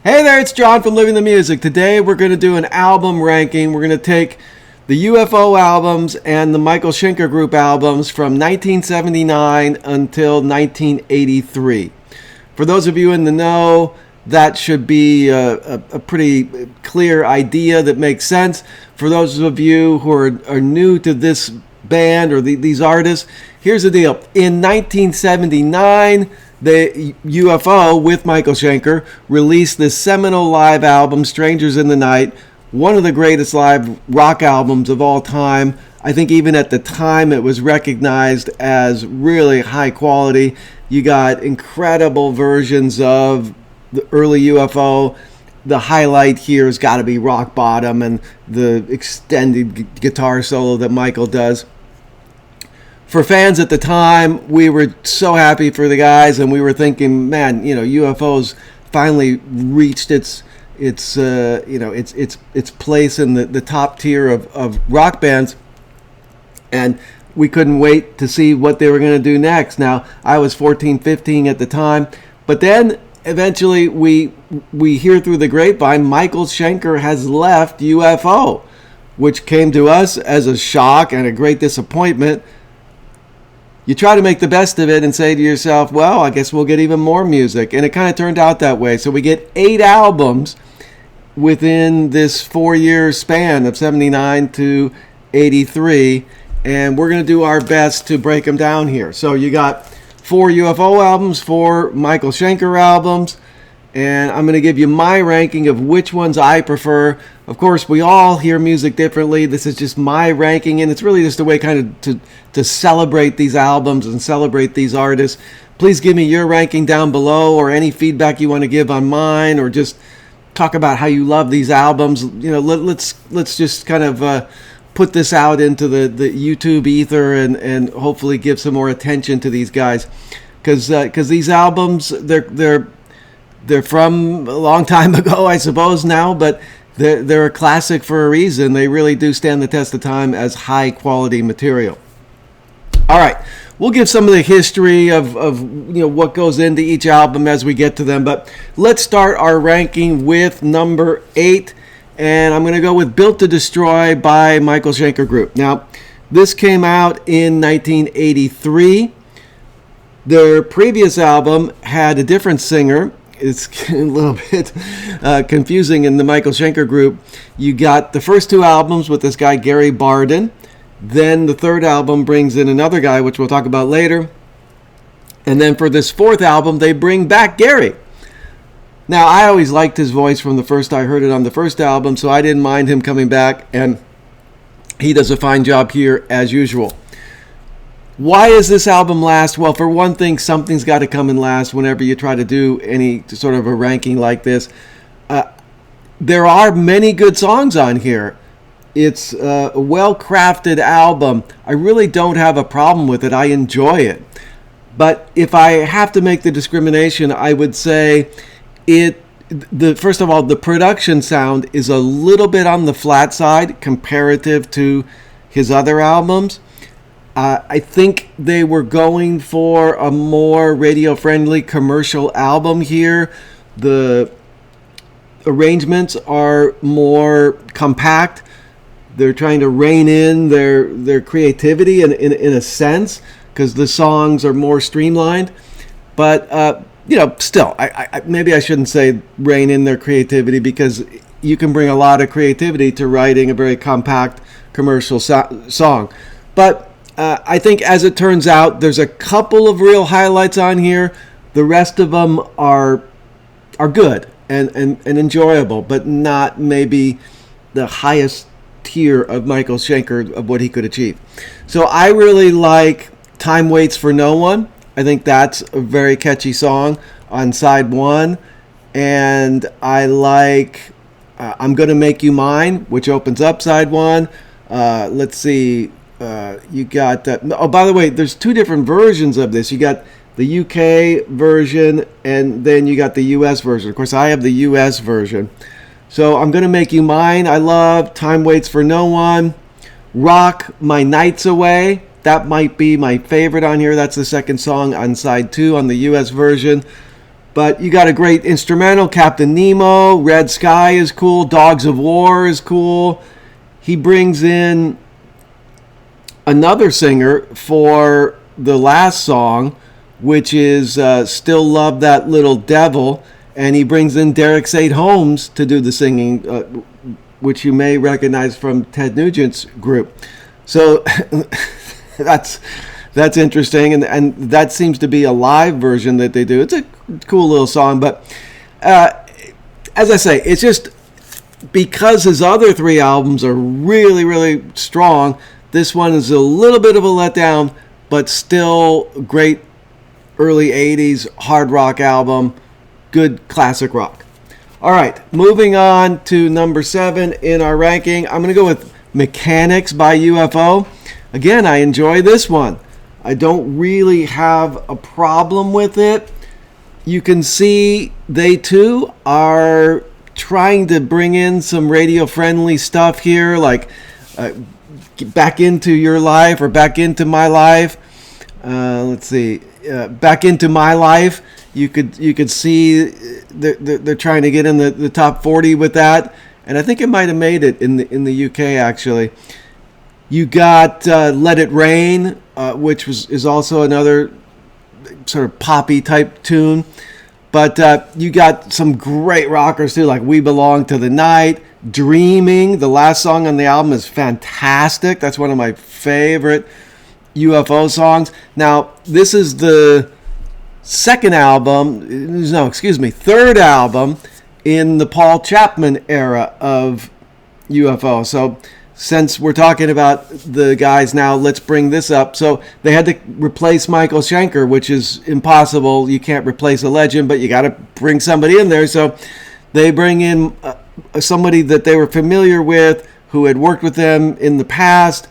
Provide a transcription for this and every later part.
Hey there, it's John from Living the Music. Today we're going to do an album ranking. We're going to take the UFO albums and the Michael Schenker Group albums from 1979 until 1983. For those of you in the know, that should be a pretty clear idea that makes sense. For those of you who are new to this band or these artists, here's the deal. In 1979, the UFO with Michael Schenker released this seminal live album, Strangers in the Night, one of the greatest live rock albums of all time. I think even at the time it was recognized as really high quality. You got incredible versions of the early UFO. The highlight here has got to be Rock Bottom and the extended guitar solo that Michael does. For fans at the time, we were so happy for the guys, and we were thinking, man, UFO's finally reached its place in the top tier of rock bands, and we couldn't wait to see what they were going to do next. Now, I was 14, 15 at the time, but then eventually we hear through the grapevine Michael Schenker has left UFO, which came to us as a shock and a great disappointment. You try to make the best of it and say to yourself, well, I guess we'll get even more music. And it kind of turned out that way. So we get 8 albums within this 4-year span of 79 to 83. And we're going to do our best to break them down here. So you got 4 UFO albums, 4 Michael Schenker albums. And I'm going to give you my ranking of which ones I prefer. Of course, we all hear music differently. This is just my ranking, and it's really just a way kind of to celebrate these albums and celebrate these artists. Please give me your ranking down below, or any feedback you want to give on mine, or just talk about how you love these albums. Let's just kind of put this out into the YouTube ether and hopefully give some more attention to these guys, because these albums they're from a long time ago, I suppose now, but they're a classic for a reason. They really do stand the test of time as high quality material. All right, we'll give some of the history of what goes into each album as we get to them, but let's start our ranking with number 8, and I'm going to go with Built to Destroy by Michael Schenker Group. Now, this came out in 1983. Their previous album had a different singer. It's a little bit confusing in the Michael Schenker Group. You got the first 2 albums with this guy, Gary Barden. Then the 3rd album brings in another guy, which we'll talk about later. And then for this 4th album, they bring back Gary. Now, I always liked his voice from the first I heard it on the first album, so I didn't mind him coming back. And he does a fine job here, as usual. Why is this album last? Well, for one thing, something's got to come in last whenever you try to do any sort of a ranking like this. There are many good songs on here. It's a well-crafted album. I really don't have a problem with it. I enjoy it. But if I have to make the discrimination, I would say first of all, the production sound is a little bit on the flat side comparative to his other albums. I think they were going for a more radio-friendly commercial album here. The arrangements are more compact. They're trying to rein in their creativity in a sense, because the songs are more streamlined. But, still, I maybe I shouldn't say rein in their creativity, because you can bring a lot of creativity to writing a very compact commercial song. But I think, as it turns out, there's a couple of real highlights on here. The rest of them are good and enjoyable, but not maybe the highest tier of Michael Schenker of what he could achieve. So I really like Time Waits for No One. I think that's a very catchy song on side 1. And I like I'm Gonna Make You Mine, which opens up side 1. Let's see. You got by the way, there's 2 different versions of this. You got the UK version, and then you got the US version. Of course, I have the US version. So I'm Gonna Make You Mine, I love. Time Waits for No One. Rock My Nights Away, that might be my favorite on here. That's the second song on side 2 on the US version. But you got a great instrumental. Captain Nemo, Red Sky is cool. Dogs of War is cool. He brings in another singer for the last song, which is Still Love That Little Devil. And he brings in Derek St. Holmes to do the singing, which you may recognize from Ted Nugent's group. So that's interesting, and that seems to be a live version that they do. It's a cool little song, but as I say, it's just because his other three albums are really, really strong. This one is a little bit of a letdown, but still great early 80s hard rock album, good classic rock. All right, moving on to number 7 in our ranking. I'm going to go with Mechanix by UFO. Again, I enjoy this one. I don't really have a problem with it. You can see they too are trying to bring in some radio-friendly stuff here, like Back Into Your Life or Back Into My Life. Back Into My Life. You could see they're trying to get in the top 40 with that, and I think it might have made it in the UK actually. You got Let It Rain, which is also another sort of poppy type tune, but you got some great rockers too, like We Belong to the Night, Dreaming. The last song on the album is fantastic. That's one of my favorite UFO songs. Now this is the third album in the Paul Chapman era of UFO. So since we're talking about the guys now, let's bring this up. So they had to replace Michael Schenker, which is impossible. You can't replace a legend, but you got to bring somebody in there. So they bring in somebody that they were familiar with, who had worked with them in the past.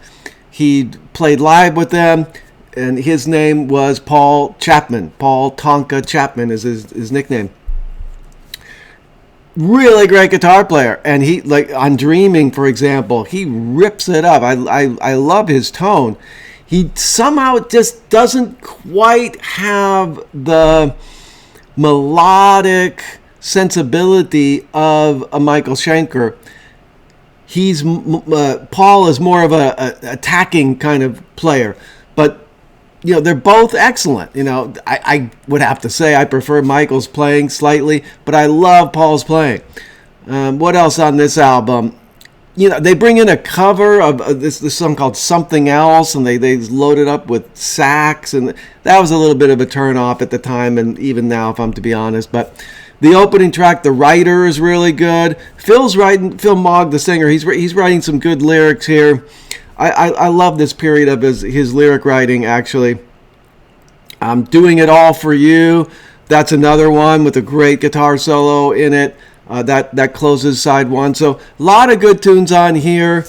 He played live with them, and his name was Paul Chapman. Paul Tonka Chapman is his nickname. Really great guitar player, and he, like on Dreaming, for example, he rips it up. I love his tone. He somehow just doesn't quite have the melodic sensibility of a Michael Schenker. Paul is more of a attacking kind of player, but they're both excellent. I would have to say I prefer Michael's playing slightly, but I love Paul's playing. What else on this album? They bring in a cover of this song called Something Else, and they load it up with sax, and that was a little bit of a turn off at the time, and even now, if I'm to be honest. But the opening track, The Writer, is really good. Phil Mogg, the singer, he's writing some good lyrics here. I love this period of his lyric writing, actually. Doing It All For You, that's another one with a great guitar solo in it. That closes side one. So a lot of good tunes on here.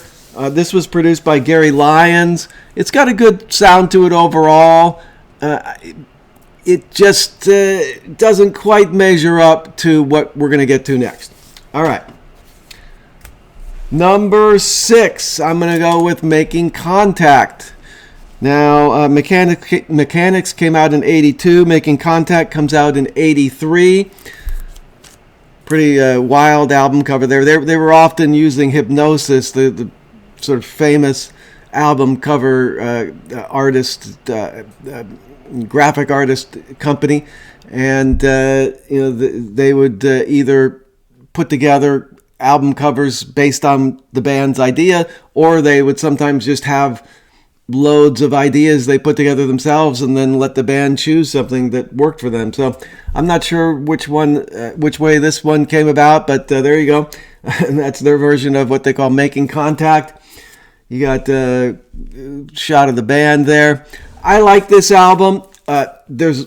This was produced by Gary Lyons. It's got a good sound to it overall. It just doesn't quite measure up to what we're going to get to next. All right. Number 6, I'm going to go with Making Contact. Now, Mechanix came out in 82. Making Contact comes out in 83. Pretty wild album cover there. They were often using Hypnosis, the sort of famous album cover artist, graphic artist company. And, they would either put together album covers based on the band's idea, or they would sometimes just have loads of ideas they put together themselves and then let the band choose something that worked for them. So I'm not sure which way this one came about, but there you go. And that's their version of what they call Making Contact. You got a shot of the band there. I like this album. There's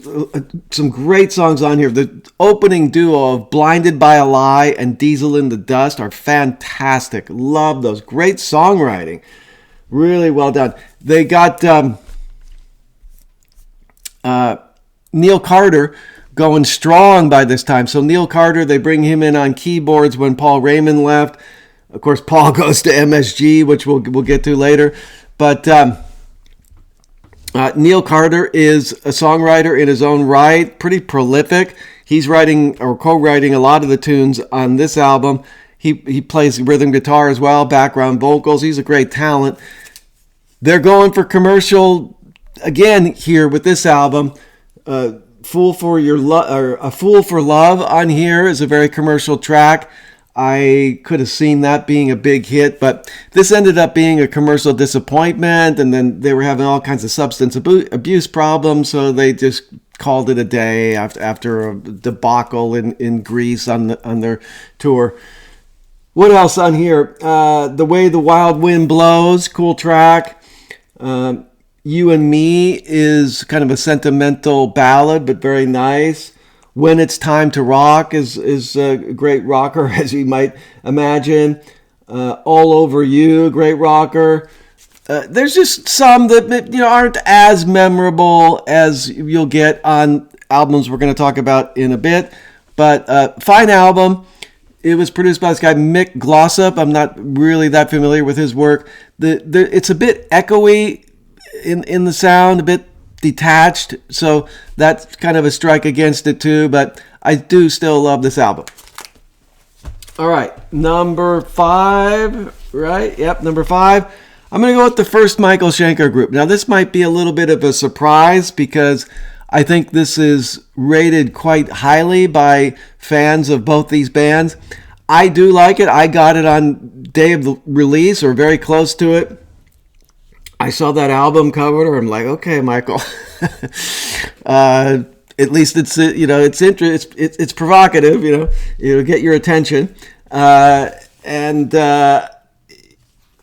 some great songs on here. The opening duo of Blinded by a Lie and Diesel in the Dust are fantastic. Love those. Great songwriting. Really well done. They got Neil Carter going strong by this time. So Neil Carter, they bring him in on keyboards when Paul Raymond left. Of course, Paul goes to MSG, which we'll get to later. But Neil Carter is a songwriter in his own right, pretty prolific. He's writing or co-writing a lot of the tunes on this album. He plays rhythm guitar as well, background vocals. He's a great talent. They're going for commercial again here with this album. Fool for Your Love, or A Fool for Love on here is a very commercial track. I could have seen that being a big hit, but this ended up being a commercial disappointment, and then they were having all kinds of substance abuse problems, so they just called it a day after a debacle in Greece on their tour. What else on here? The Way the Wild Wind Blows, cool track. You and Me is kind of a sentimental ballad, but very nice. When It's Time to Rock is a great rocker, as you might imagine. All Over You, great rocker. There's just some that aren't as memorable as you'll get on albums we're going to talk about in a bit. But fine album. It was produced by this guy, Mick Glossop. I'm not really that familiar with his work. It's a bit echoey in the sound, a bit detached. So that's kind of a strike against it too. But I do still love this album. All right, number 5, right? Yep, number 5. I'm going to go with the first Michael Schenker Group. Now, this might be a little bit of a surprise because I think this is rated quite highly by fans of both these bands. I do like it. I got it on day of the release or very close to it. I saw that album cover. I'm like, okay, Michael. At least it's it's provocative. It'll get your attention.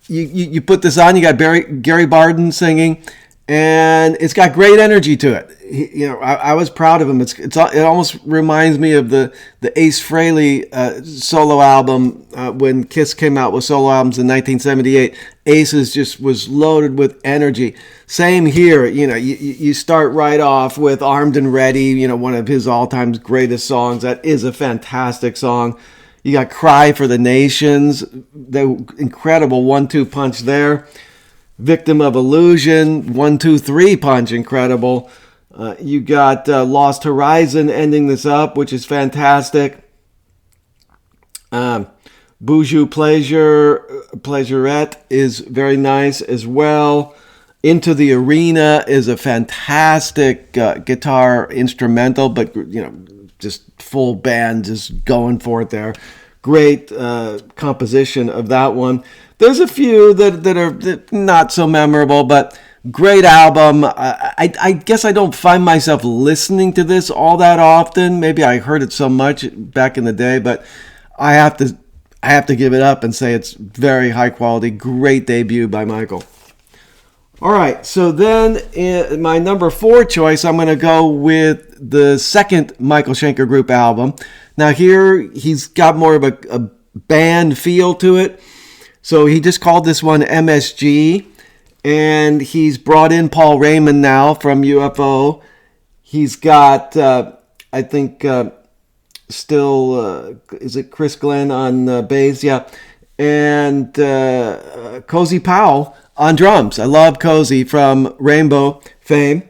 You put this on. You got Gary Barden singing. And it's got great energy to it. I was proud of him. It almost reminds me of the Ace Frehley solo album when Kiss came out with solo albums in 1978. Ace just was loaded with energy. Same here. You start right off with Armed and Ready. One of his all-time greatest songs. That is a fantastic song. You got Cry for the Nations. The incredible 1-2 punch there. Victim of Illusion, 1, 2, 3 punch, incredible. You got Lost Horizon ending this up, which is fantastic. Boujou Pleasurette is very nice as well. Into the Arena is a fantastic guitar instrumental, but just full band, just going for it there. Great composition of that one. There's a few that are not so memorable, but great album. I guess I don't find myself listening to this all that often. Maybe I heard it so much back in the day, but I have to give it up and say it's very high quality. Great debut by Michael. All right, so then in my number 4 choice, I'm going to go with the second Michael Schenker Group album. Now here, he's got more of a band feel to it. So he just called this one MSG, and he's brought in Paul Raymond now from UFO. He's got, I think, still, is it Chris Glenn on bass? Yeah. And Cozy Powell on drums. I love Cozy from Rainbow fame.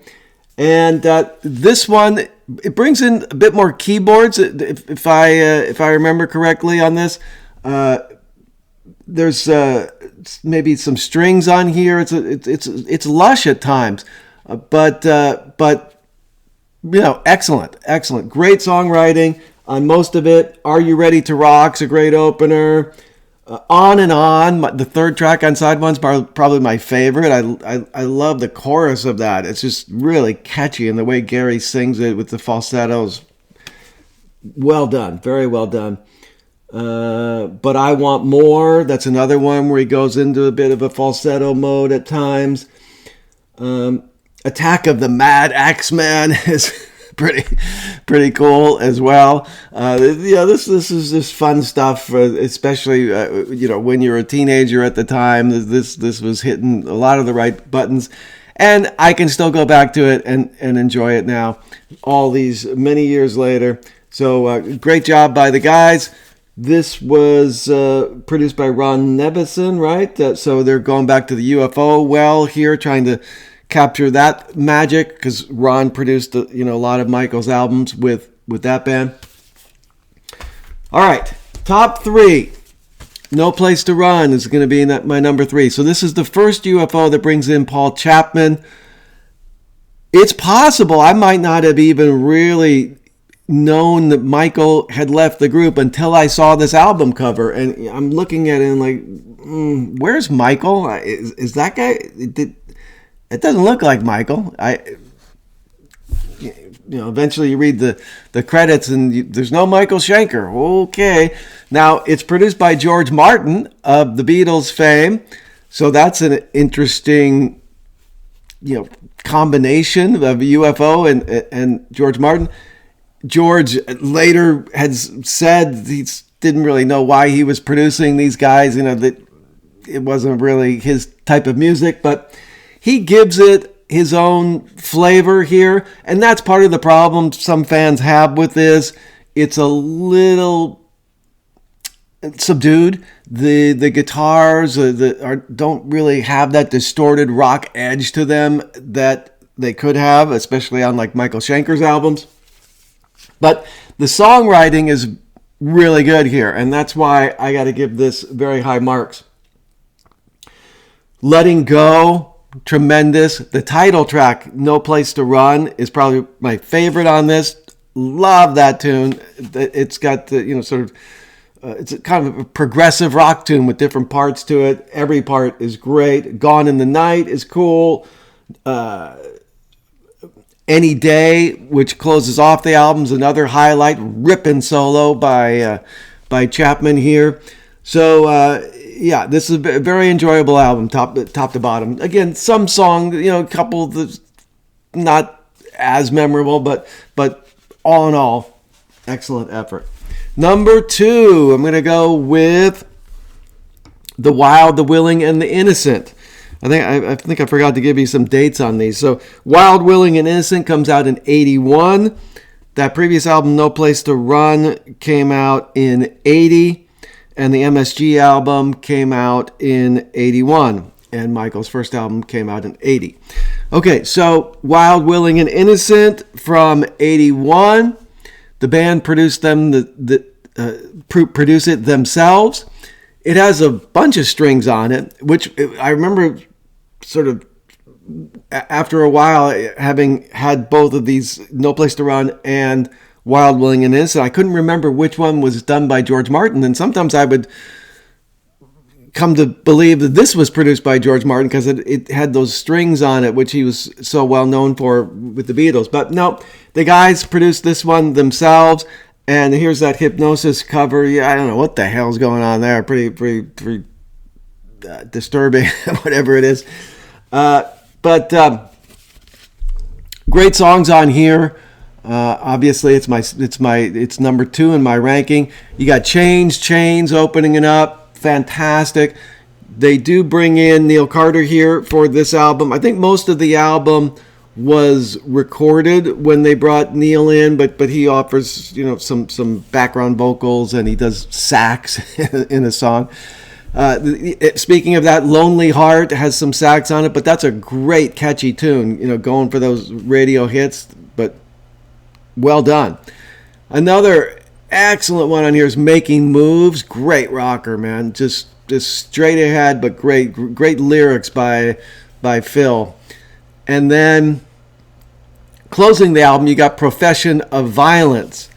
And this one, it brings in a bit more keyboards, if I remember correctly on this. There's maybe some strings on here. It's lush at times, but excellent, great songwriting on most of it. Are You Ready to Rock's a great opener. On and On, the third track on side one's probably my favorite. I love the chorus of that. It's just really catchy, and the way Gary sings it with the falsettos, well done, very well done. But I Want More, that's another one where he goes into a bit of a falsetto mode at times. Attack of the Mad Axeman is pretty cool as well. This is just fun stuff, especially when you're a teenager at the time. This was hitting a lot of the right buttons, and I can still go back to it and enjoy it now, all these many years later. So great job by the guys. This was produced by Ron Nevison, right? So they're going back to the UFO well here, trying to capture that magic, because Ron produced a lot of Michael's albums with with that band. All right, top 3. No Place to Run is going to be my number 3. So this is the first UFO that brings in Paul Chapman. It's possible I might not have even really known that Michael had left the group until I saw this album cover. And I'm looking at it and like, where's Michael? Is that guy? It doesn't look like Michael. Eventually you read the credits and there's no Michael Schenker. Okay. Now, it's produced by George Martin of the Beatles fame. So that's an interesting, combination of UFO and George Martin. George later has said he didn't really know why he was producing these guys, that it wasn't really his type of music, but he gives it his own flavor here, and that's part of the problem some fans have with this. It's a little subdued. The guitars don't really have that distorted rock edge to them that they could have, especially on like Michael Schenker's albums. But the songwriting is really good here, and that's why I got to give this very high marks. Letting Go, tremendous. The title track, No Place to Run, is probably my favorite on this. Love that tune. It's got the, it's kind of a progressive rock tune with different parts to it. Every part is great. Gone in the Night is cool. Any Day, which closes off the album, is another highlight. Ripping solo by Chapman here. So, this is a very enjoyable album, top to bottom. Again, some song, a couple that's not as memorable, but all in all, excellent effort. Number 2, I'm going to go with The Wild, the Willing, and the Innocent. I think I forgot to give you some dates on these. So, Wild, Willing, and Innocent comes out in 81. That previous album, No Place to Run, came out in 80. And the MSG album came out in 81. And Michael's first album came out in 80. Okay, so Wild, Willing, and Innocent from 81. The band produced produce it themselves. It has a bunch of strings on it, which I remember sort of after a while having had both of these, No Place to Run and Wild, Willing, and Innocent. I couldn't remember which one was done by George Martin, and sometimes I would come to believe that this was produced by George Martin because it had those strings on it, which he was so well known for with the Beatles. But no, the guys produced this one themselves, and here's that Hypnosis cover. Yeah, I don't know what the hell's going on there. Pretty disturbing, whatever it is. But great songs on here. Obviously, it's number 2 in my ranking. You got Chains opening it up, fantastic. They do bring in Neil Carter here for this album. I think most of the album was recorded when they brought Neil in, but he offers some background vocals and he does sax in a song. Speaking of that, Lonely Heart has some sax on it, but that's a great catchy tune. Going for those radio hits, but well done. Another excellent one on here is Making Moves. Great rocker, man. Just straight ahead, but great lyrics by Phil. And then closing the album, you got Profession of Violence,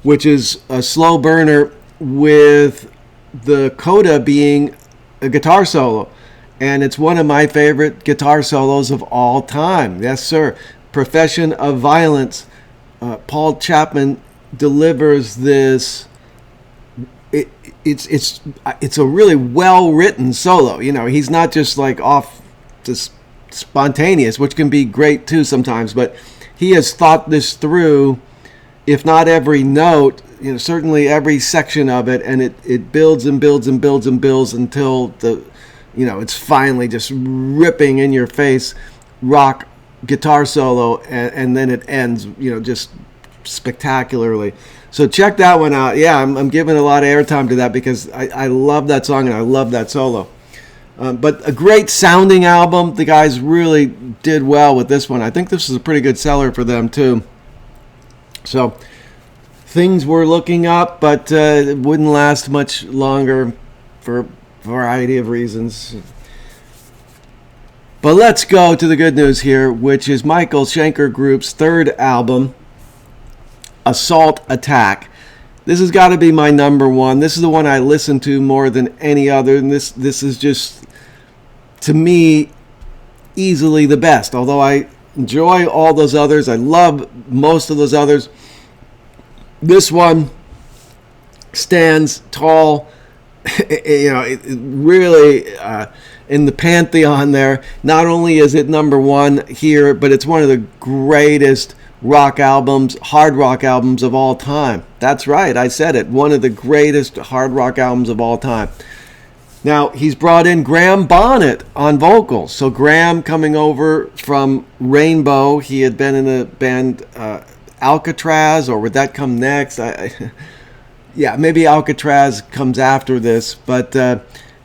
which is a slow burner with the coda being a guitar solo. And it's one of my favorite guitar solos of all time. Yes, sir. Profession of Violence. Paul Chapman delivers this. It's a really well written solo. He's not just like off just spontaneous, which can be great too sometimes. But he has thought this through. If not every note, certainly every section of it, and it builds and builds and builds and builds until it's finally just ripping in your face rock guitar solo, and then it ends, just spectacularly. So check that one out. Yeah, I'm giving a lot of airtime to that because I love that song and I love that solo. But a great sounding album. The guys really did well with this one. I think this is a pretty good seller for them too. So things were looking up, but it wouldn't last much longer for a variety of reasons. But let's go to the good news here, which is Michael Schenker Group's third album, Assault Attack. This has got to be my number one. This is the one I listen to more than any other, and this is just, to me, easily the best. Although I enjoy all those others, I love most of those others, this one stands tall. It really in the pantheon there. Not only is it number one here, but it's one of the greatest rock albums, hard rock albums of all time. That's right, I said it. One of the greatest hard rock albums of all time. Now, he's brought in Graham Bonnet on vocals. So Graham coming over from Rainbow. He had been in a band, Alcatraz, or would that come next? Yeah, maybe Alcatraz comes after this. But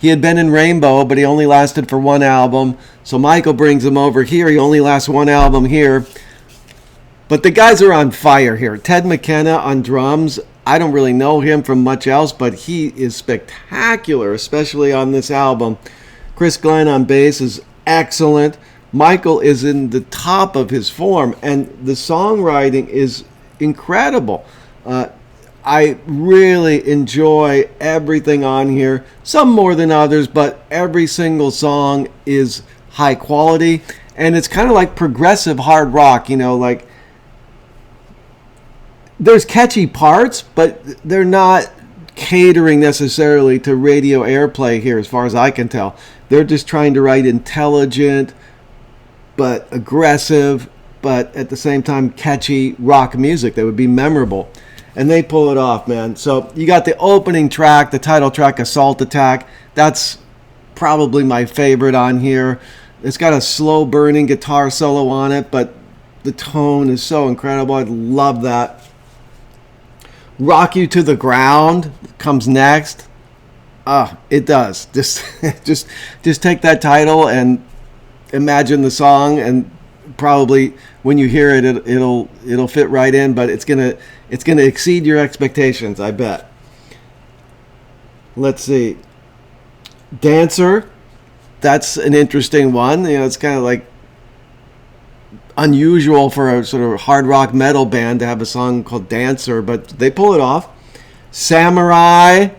he had been in Rainbow, but he only lasted for one album. So Michael brings him over here. He only lasts one album here. But the guys are on fire here. Ted McKenna on drums. I don't really know him from much else, but he is spectacular, especially on this album. Chris Glenn on bass is excellent. Michael is in the top of his form, and the songwriting is incredible. I really enjoy everything on here. Some more than others, but every single song is high quality. And it's kind of like progressive hard rock, like there's catchy parts, but they're not catering necessarily to radio airplay here, as far as I can tell. They're just trying to write intelligent, but aggressive, but at the same time catchy rock music that would be memorable. And they pull it off, man. So you got the opening track, the title track, Assault Attack. That's probably my favorite on here. It's got a slow burning guitar solo on it, but the tone is so incredible. I love that. Rock You to the Ground comes next. It does. Just take that title and imagine the song, and probably when you hear it, it'll fit right in. But it's gonna exceed your expectations, I bet. Let's see. Dancer. That's an interesting one. It's kind of like unusual for a sort of hard rock metal band to have a song called Dancer, but they pull it off. Samurai,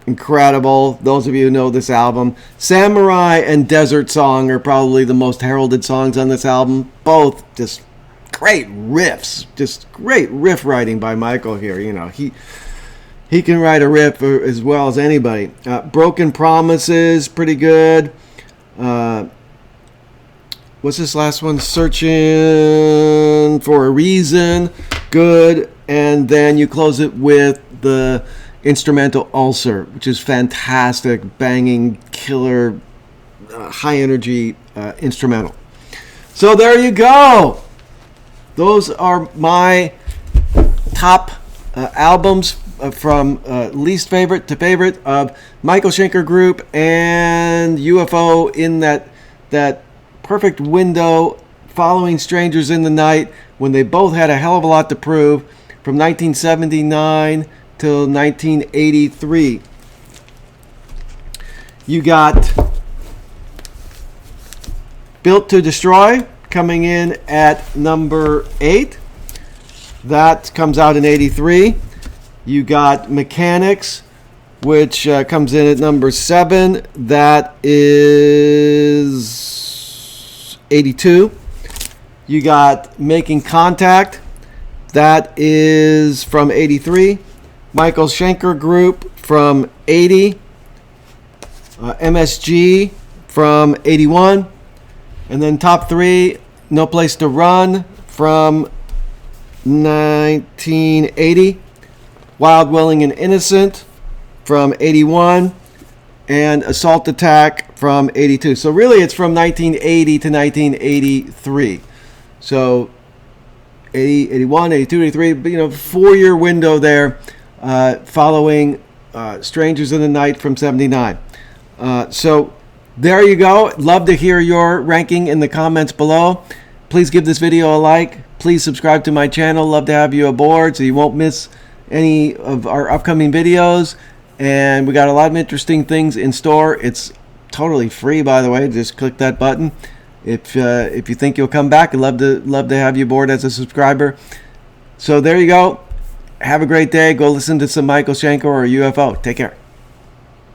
incredible. Those of you who know this album, Samurai and Desert Song are probably the most heralded songs on this album. Both just great riffs, just great riff writing by Michael here. He can write a riff as well as anybody. Broken Promises, pretty good. What's this last one? Searching for a Reason. Good. And then you close it with the instrumental Ulcer, which is fantastic, banging, killer, high energy instrumental. So there you go. Those are my top albums from least favorite to favorite of Michael Schenker Group and UFO in that perfect window following Strangers in the Night, when they both had a hell of a lot to prove, from 1979 till 1983. You got Built to Destroy coming in at number 8. That comes out in 83. You got Mechanix, which comes in at number 7. That is 82. You got Making Contact. That is from 83. Michael Schenker Group from 80. MSG from 81. And then top 3, No Place to Run from 1980. Wild, Willing, and Innocent from 81. And Assault Attack from 82. So really it's from 1980 to 1983. So 80, 81, 82, 83, but 4-year window there, following Strangers in the Night from 79. So there you go. Love to hear your ranking in the comments below. Please give this video a like. Please subscribe to my channel. Love to have you aboard so you won't miss any of our upcoming videos. And we got a lot of interesting things in store. It's totally free, by the way. Just click that button. If you think you'll come back, I'd love to have you aboard as a subscriber. So there you go. Have a great day. Go listen to some Michael Schenker or UFO. Take care.